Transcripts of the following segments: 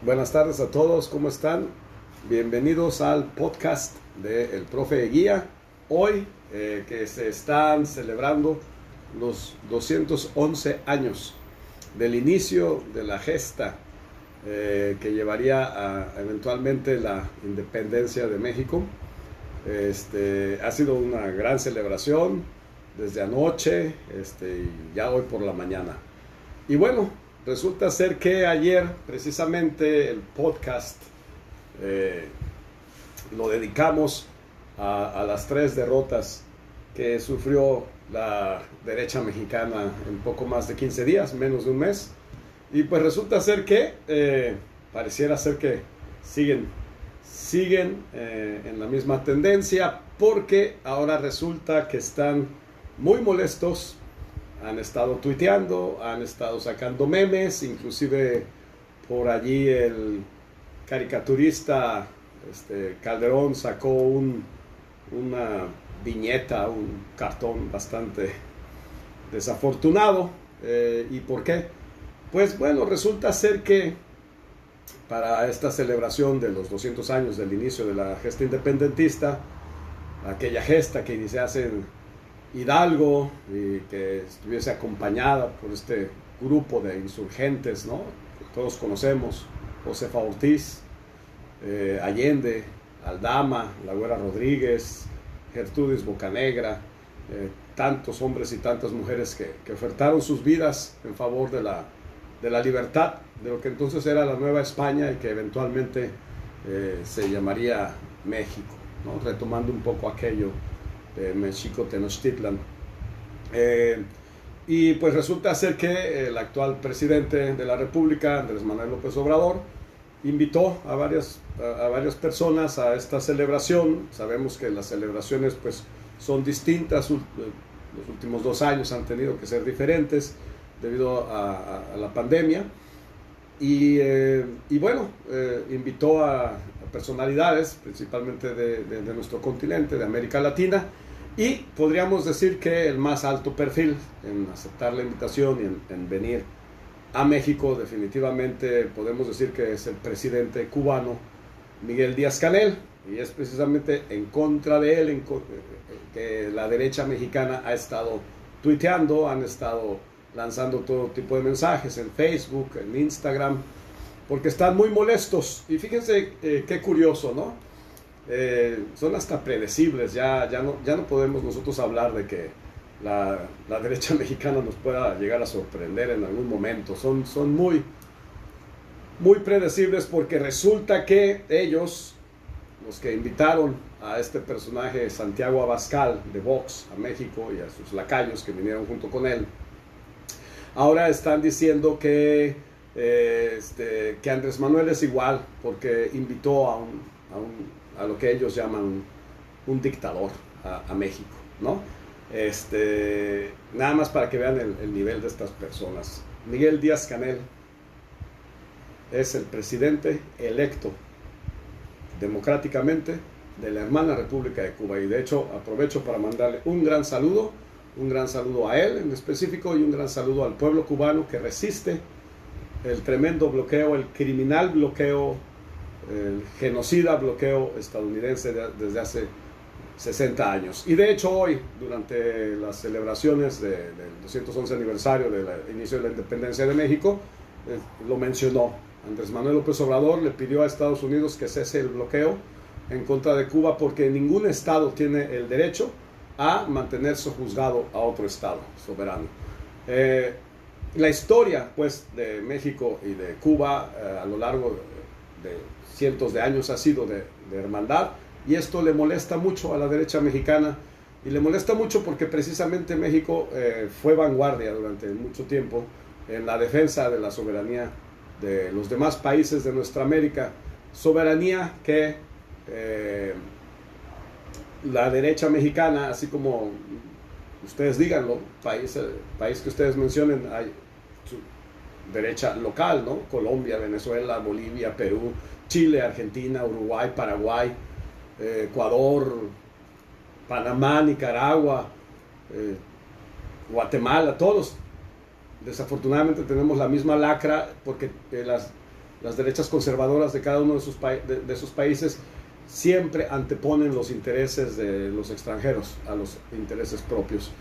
Buenas tardes a todos, ¿cómo están? Bienvenidos al podcast de El Profe Guía. Hoy que se están celebrando los 211 años del inicio de la gesta que llevaría a eventualmente la independencia de México. Ha sido una gran celebración desde anoche y ya hoy por la mañana. Y bueno, resulta ser que ayer precisamente el podcast eh, lo dedicamos a las tres derrotas que sufrió la derecha mexicana en poco más de 15 días, menos de un mes. Y pues resulta ser que pareciera ser que siguen en la misma tendencia, porque ahora resulta que están muy molestos. Han estado tuiteando, han estado sacando memes, inclusive por allí el caricaturista Calderón sacó una viñeta, un cartón bastante desafortunado. ¿Y por qué? Pues bueno, resulta ser que para esta celebración de los 200 años del inicio de la gesta independentista, aquella gesta que iniciase en Hidalgo y que estuviese acompañada por este grupo de insurgentes, ¿no? Que todos conocemos: Josefa Ortiz, Allende, Aldama, La Güera Rodríguez, Gertrudis Bocanegra, tantos hombres y tantas mujeres que ofertaron sus vidas en favor de la libertad, de lo que entonces era la Nueva España y que eventualmente se llamaría México, ¿no? Retomando un poco aquello de México Tenochtitlan. Y pues resulta ser que el actual presidente de la República, Andrés Manuel López Obrador, invitó a varias personas a esta celebración. Sabemos que las celebraciones pues son distintas. Los últimos 2 años han tenido que ser diferentes debido a la pandemia. Y bueno, invitó a personalidades, principalmente de nuestro continente, de América Latina, y podríamos decir que el más alto perfil en aceptar la invitación y en venir a México, definitivamente podemos decir que es el presidente cubano Miguel Díaz-Canel, y es precisamente en contra de él que la derecha mexicana ha estado tuiteando, han estado lanzando todo tipo de mensajes en Facebook, en Instagram, porque están muy molestos. Y fíjense qué curioso, ¿no? Son hasta predecibles. Ya no podemos nosotros hablar de que la derecha mexicana nos pueda llegar a sorprender en algún momento. Son muy predecibles, porque resulta que ellos, los que invitaron a este personaje Santiago Abascal de Vox a México, y a sus lacayos que vinieron junto con él, ahora están diciendo que Andrés Manuel es igual porque invitó a lo que ellos llaman un dictador a México, ¿no? Nada más para que vean el nivel de estas personas. Miguel Díaz-Canel es el presidente electo democráticamente de la hermana República de Cuba, y de hecho aprovecho para mandarle un gran saludo a él en específico, y un gran saludo al pueblo cubano que resiste el tremendo bloqueo, el criminal bloqueo, el genocida bloqueo estadounidense desde hace 60 años. Y de hecho hoy, durante las celebraciones del 211 aniversario del inicio de la independencia de México, lo mencionó. Andrés Manuel López Obrador le pidió a Estados Unidos que cese el bloqueo en contra de Cuba, porque ningún estado tiene el derecho a mantener sojuzgado a otro estado soberano. La historia pues de México y de Cuba a lo largo de cientos de años ha sido de hermandad, y esto le molesta mucho a la derecha mexicana, y le molesta mucho porque precisamente México fue vanguardia durante mucho tiempo en la defensa de la soberanía de los demás países de nuestra América, soberanía que la derecha mexicana, así como ustedes díganlo, país que ustedes mencionen, hay su derecha local, ¿no? Colombia, Venezuela, Bolivia, Perú, Chile, Argentina, Uruguay, Paraguay, Ecuador, Panamá, Nicaragua, Guatemala, todos desafortunadamente tenemos la misma lacra, porque las derechas conservadoras de cada uno de esos países siempre anteponen los intereses de los extranjeros a los intereses propios.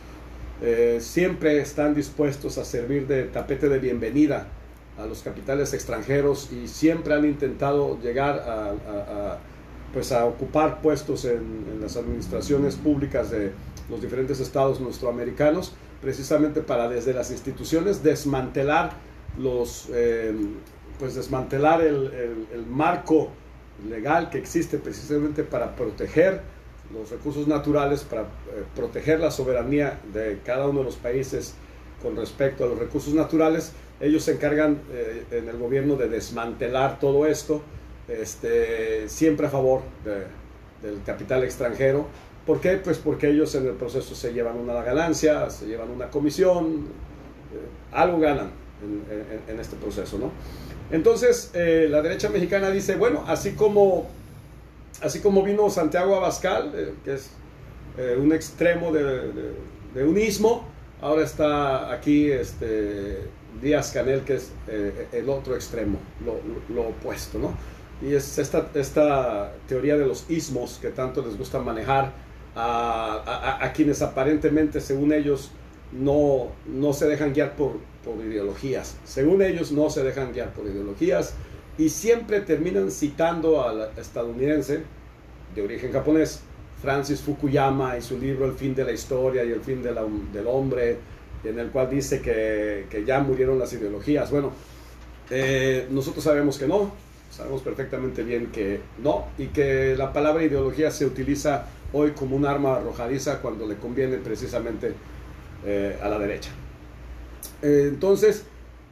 Siempre están dispuestos a servir de tapete de bienvenida a los capitales extranjeros y siempre han intentado llegar pues a ocupar puestos en las administraciones públicas de los diferentes estados nuestroamericanos, precisamente para desde las instituciones desmantelar desmantelar el marco legal que existe precisamente para proteger los recursos naturales, para proteger la soberanía de cada uno de los países con respecto a los recursos naturales. Ellos se encargan en el gobierno de desmantelar todo esto, siempre a favor del capital extranjero. ¿Por qué? Pues porque ellos en el proceso se llevan una ganancia, se llevan una comisión, algo ganan en este proceso, ¿no? Entonces la derecha mexicana dice, bueno, así como vino Santiago Abascal, que es un extremo de un istmo, ahora está aquí Díaz Canel, que es el otro extremo, lo opuesto, ¿no? Y es esta teoría de los istmos que tanto les gusta manejar a quienes aparentemente, según ellos, no se dejan guiar por ideologías. Según ellos, no se dejan guiar por ideologías y siempre terminan citando al estadounidense de origen japonés, Francis Fukuyama, y su libro El fin de la historia y el fin del hombre, en el cual dice que ya murieron las ideologías. Bueno, nosotros sabemos que no, sabemos perfectamente bien que no, y que la palabra ideología se utiliza hoy como un arma arrojadiza cuando le conviene precisamente a la derecha. Entonces,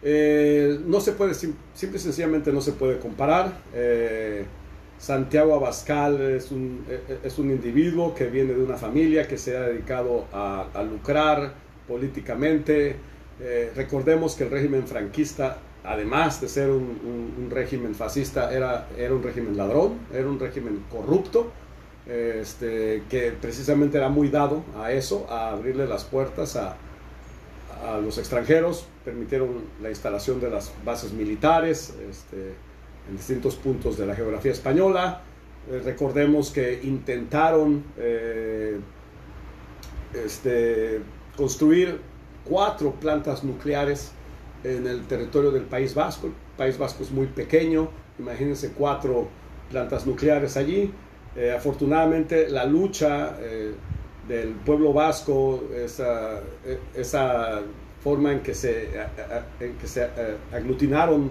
no se puede, simple y sencillamente no se puede comparar. Santiago Abascal es un individuo que viene de una familia que se ha dedicado a lucrar políticamente. Recordemos que el régimen franquista, además de ser un régimen fascista, era un régimen ladrón, era un régimen corrupto, que precisamente era muy dado a eso, a abrirle las puertas a los extranjeros. Permitieron la instalación de las bases militares en distintos puntos de la geografía española. Recordemos que intentaron construir 4 plantas nucleares en el territorio del País Vasco. El País Vasco es muy pequeño, imagínense 4 plantas nucleares allí. Afortunadamente la lucha del pueblo vasco, esa forma en que se aglutinaron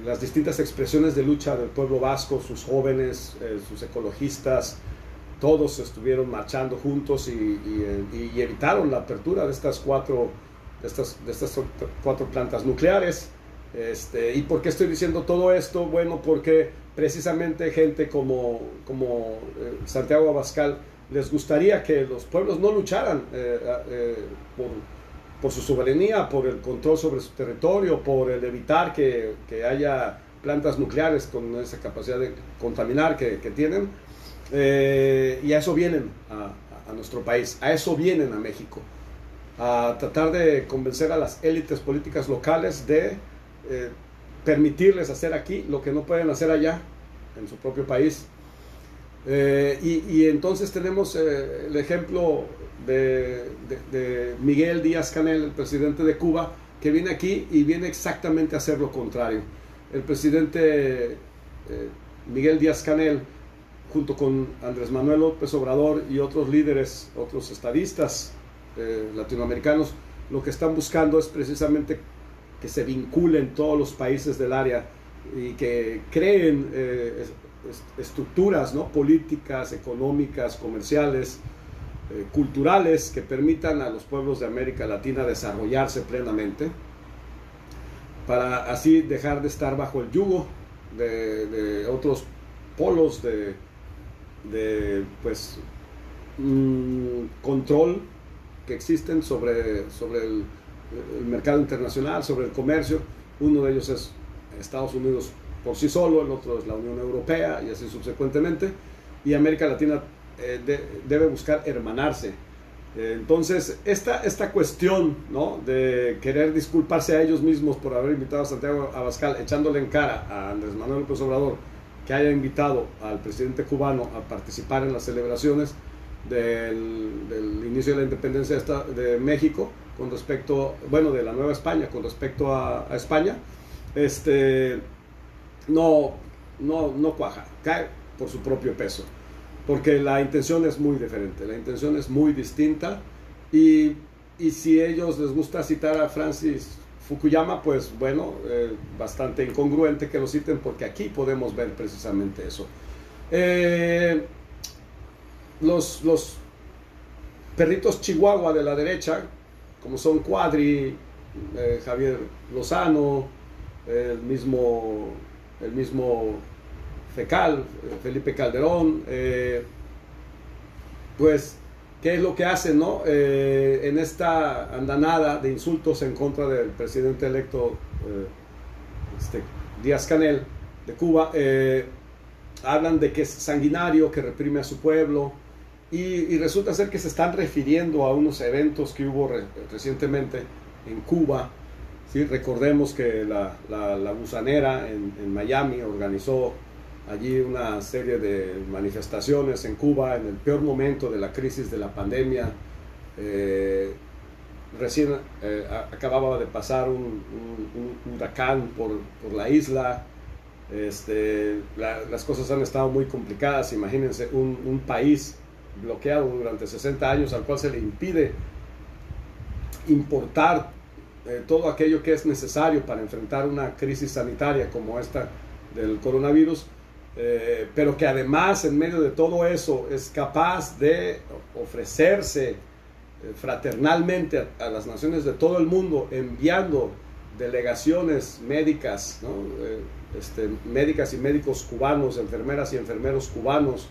las distintas expresiones de lucha del pueblo vasco, sus jóvenes, sus ecologistas, todos estuvieron marchando juntos y evitaron la apertura de estas cuatro plantas nucleares. ¿Y por qué estoy diciendo todo esto? Bueno, porque precisamente gente como Santiago Abascal les gustaría que los pueblos no lucharan por su soberanía, por el control sobre su territorio, por el evitar que haya plantas nucleares con esa capacidad de contaminar que tienen. Y a eso vienen a nuestro país, a eso vienen a México, a tratar de convencer a las élites políticas locales de permitirles hacer aquí lo que no pueden hacer allá en su propio país. Y entonces tenemos el ejemplo de Miguel Díaz-Canel, el presidente de Cuba, que viene aquí y viene exactamente a hacer lo contrario. El presidente Miguel Díaz-Canel, junto con Andrés Manuel López Obrador y otros líderes, otros estadistas latinoamericanos, lo que están buscando es precisamente que se vinculen todos los países del área y que creen estructuras, ¿no?, políticas, económicas, comerciales, culturales, que permitan a los pueblos de América Latina desarrollarse plenamente, para así dejar de estar bajo el yugo de otros polos control que existen sobre el mercado internacional, sobre el comercio. Uno de ellos es Estados Unidos por sí solo, el otro es la Unión Europea y así subsecuentemente, y América Latina debe buscar hermanarse Entonces, esta cuestión, ¿no?, de querer disculparse a ellos mismos por haber invitado a Santiago Abascal, echándole en cara a Andrés Manuel López Obrador que haya invitado al presidente cubano a participar en las celebraciones del inicio de la independencia de México con respecto, bueno, de la Nueva España con respecto a España, no cuaja, cae por su propio peso, porque la intención es muy diferente, la intención es muy distinta, y si a ellos les gusta citar a Francis Fukuyama, pues bueno, bastante incongruente que lo citen, porque aquí podemos ver precisamente eso. Los perritos chihuahua de la derecha, como son Cuadri, Javier Lozano, el mismo Fecal, Felipe Calderón, pues, ¿qué es lo que hacen, no? En esta andanada de insultos en contra del presidente electo Díaz-Canel de Cuba, hablan de que es sanguinario, que reprime a su pueblo, y resulta ser que se están refiriendo a unos eventos que hubo recientemente en Cuba. ¿Sí? Recordemos que la Gusanera en Miami organizó allí una serie de manifestaciones en Cuba en el peor momento de la crisis de la pandemia. Recién acababa de pasar un huracán por la isla. Las cosas han estado muy complicadas. Imagínense un país bloqueado durante 60 años al cual se le impide importar todo aquello que es necesario para enfrentar una crisis sanitaria como esta del coronavirus, pero que además en medio de todo eso es capaz de ofrecerse fraternalmente a las naciones de todo el mundo, enviando delegaciones médicas, ¿no? Médicas y médicos cubanos, enfermeras y enfermeros cubanos,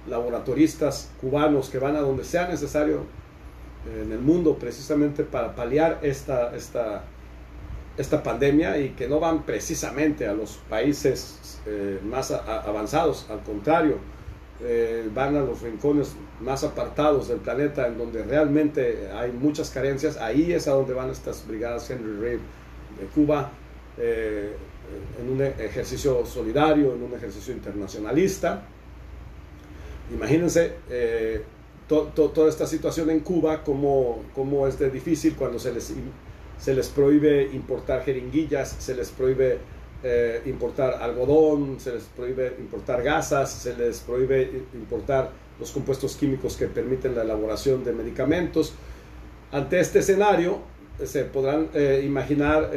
laboratoristas cubanos, que van a donde sea necesario en el mundo precisamente para paliar esta pandemia, y que no van precisamente a los países más avanzados, al contrario, van a los rincones más apartados del planeta en donde realmente hay muchas carencias. Ahí es a donde van estas brigadas Henry Reed de Cuba, en un ejercicio solidario, en un ejercicio internacionalista. Imagínense toda esta situación en Cuba, cómo es de difícil cuando se les prohíbe importar jeringuillas, se les prohíbe importar algodón, se les prohíbe importar gasas, se les prohíbe importar los compuestos químicos que permiten la elaboración de medicamentos. Ante este escenario se podrán imaginar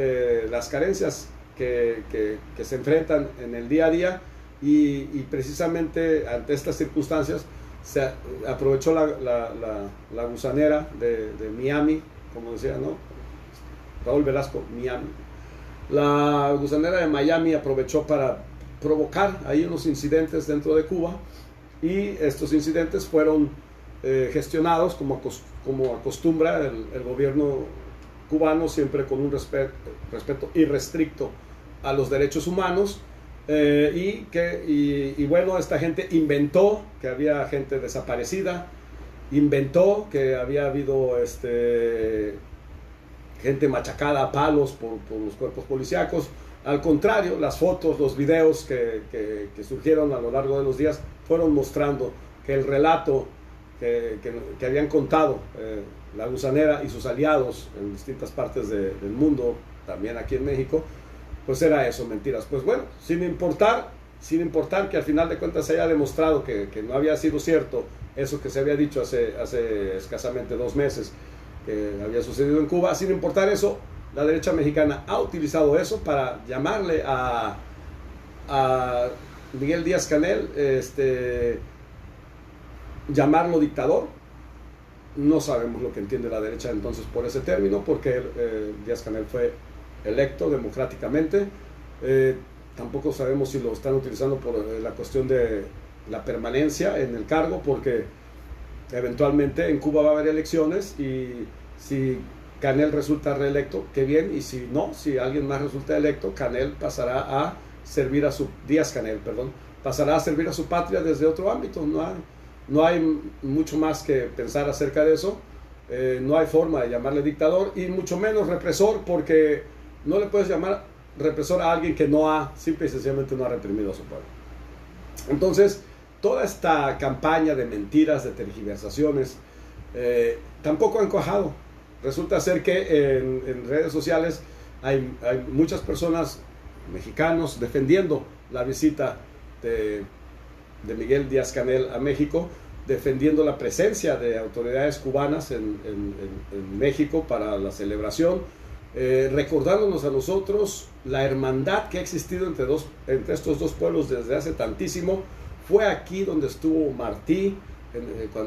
las carencias que se enfrentan en el día a día, y precisamente ante estas circunstancias se aprovechó la gusanera de Miami, como decía, ¿no? Raúl Velasco, Miami. La gusanera de Miami aprovechó para provocar ahí unos incidentes dentro de Cuba, y estos incidentes fueron gestionados como acostumbra el gobierno cubano, siempre con un respeto irrestricto a los derechos humanos. Y bueno, esta gente inventó que había gente desaparecida, inventó que había habido gente machacada a palos por los cuerpos policíacos. Al contrario, las fotos, los videos que surgieron a lo largo de los días fueron mostrando que el relato que habían contado la gusanera y sus aliados en distintas partes del mundo, también aquí en México, pues era eso, mentiras. Pues bueno, sin importar que al final de cuentas se haya demostrado que no había sido cierto eso que se había dicho hace escasamente 2 meses que había sucedido en Cuba, sin importar eso, la derecha mexicana ha utilizado eso para llamarle a Miguel Díaz-Canel, llamarlo dictador. No sabemos lo que entiende la derecha entonces por ese término, porque Díaz-Canel fue electo democráticamente. Tampoco sabemos si lo están utilizando por la cuestión de la permanencia en el cargo, porque eventualmente en Cuba va a haber elecciones, y si Canel resulta reelecto, qué bien, y si no, si alguien más resulta electo, Díaz-Canel pasará a servir a su patria desde otro ámbito. No hay mucho más que pensar acerca de eso. no hay forma de llamarle dictador y mucho menos represor, porque no le puedes llamar represor a alguien que simple y sencillamente no ha reprimido a su pueblo. Entonces, toda esta campaña de mentiras, de tergiversaciones, tampoco han cuajado. Resulta ser que en redes sociales hay muchas personas, mexicanos, defendiendo la visita de Miguel Díaz-Canel a México, defendiendo la presencia de autoridades cubanas en México para la celebración, recordándonos a nosotros la hermandad que ha existido entre estos dos pueblos desde hace tantísimo. Fue aquí donde estuvo Martí,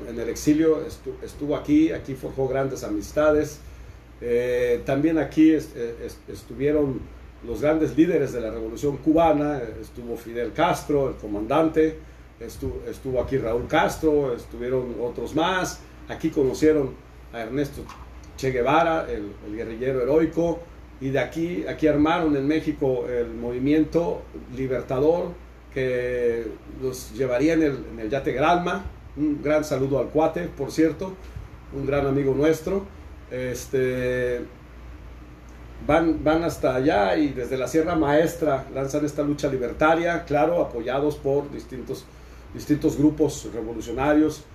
en el exilio estuvo aquí forjó grandes amistades. También aquí estuvieron los grandes líderes de la Revolución Cubana, estuvo Fidel Castro, el comandante, estuvo aquí Raúl Castro, estuvieron otros más. Aquí conocieron a Ernesto Che Guevara, el guerrillero heroico, y de aquí armaron en México el movimiento libertador que los llevaría en el yate Granma. Un gran saludo al cuate, por cierto, un gran amigo nuestro. Van hasta allá y desde la Sierra Maestra lanzan esta lucha libertaria, claro, apoyados por distintos grupos revolucionarios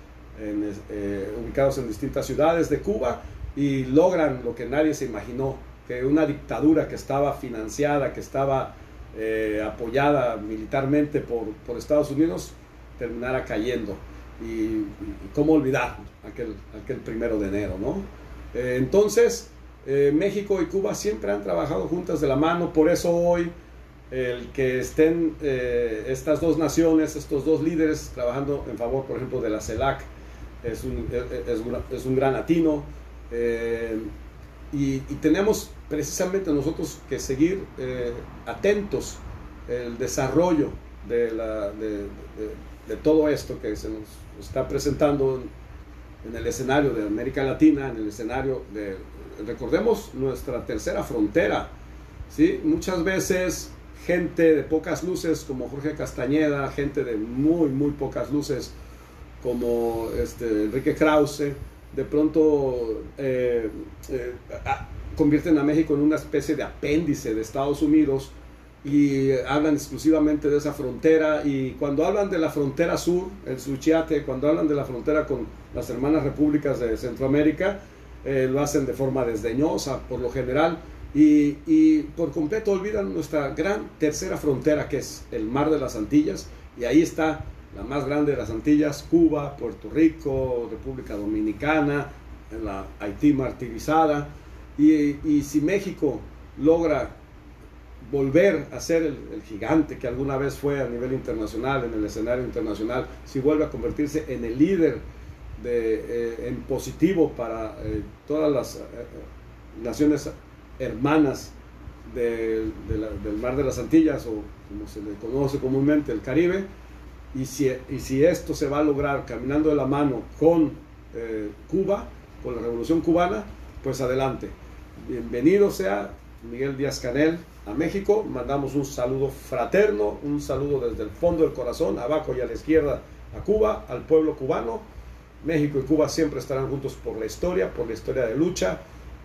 ubicados en distintas ciudades de Cuba, y logran lo que nadie se imaginó, que una dictadura que estaba financiada, que estaba apoyada militarmente por Estados Unidos, terminara cayendo. Y cómo olvidar aquel 1 de enero, ¿no? Entonces, México y Cuba siempre han trabajado juntas de la mano. Por eso hoy el que estén estas dos naciones, estos dos líderes trabajando en favor, por ejemplo, de la CELAC, es un gran atino. Y tenemos precisamente nosotros que seguir atentos el desarrollo de todo esto que se nos está presentando en el escenario de América Latina, en el escenario recordemos, nuestra tercera frontera, ¿sí? Muchas veces gente de pocas luces como Jorge Castañeda, gente de muy pocas luces como Enrique Krause, de pronto convierten a México en una especie de apéndice de Estados Unidos y hablan exclusivamente de esa frontera. Y cuando hablan de la frontera sur, el Suchiate, cuando hablan de la frontera con las hermanas repúblicas de Centroamérica, lo hacen de forma desdeñosa por lo general, y por completo olvidan nuestra gran tercera frontera, que es el Mar de las Antillas, y ahí está la más grande de las Antillas: Cuba, Puerto Rico, República Dominicana, la Haití martirizada. Y si México logra volver a ser el gigante que alguna vez fue a nivel internacional, en el escenario internacional, si vuelve a convertirse en el líder en positivo para todas las naciones hermanas del Mar de las Antillas, o como se le conoce comúnmente, el Caribe, y si esto se va a lograr caminando de la mano con Cuba, con la Revolución Cubana, pues adelante. Bienvenido sea Miguel Díaz-Canel a México. Mandamos un saludo fraterno, un saludo desde el fondo del corazón, abajo y a la izquierda, a Cuba, al pueblo cubano. México y Cuba siempre estarán juntos por la historia de lucha,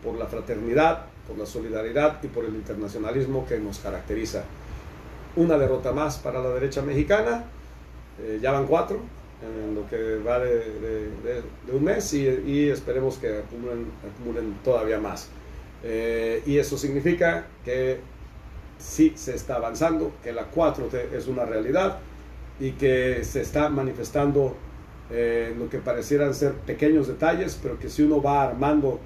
por la fraternidad, por la solidaridad y por el internacionalismo que nos caracteriza. Una derrota más para la derecha mexicana, ya van 4 en lo que va de un mes, y esperemos que acumulen todavía más. Y eso significa que sí se está avanzando, que la 4T es una realidad y que se está manifestando lo que parecieran ser pequeños detalles, pero que si uno va armando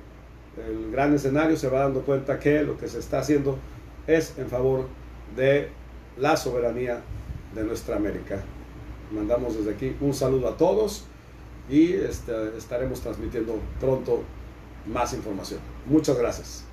el gran escenario se va dando cuenta que lo que se está haciendo es en favor de la soberanía de nuestra América. Mandamos desde aquí un saludo a todos y estaremos transmitiendo pronto más información. Muchas gracias.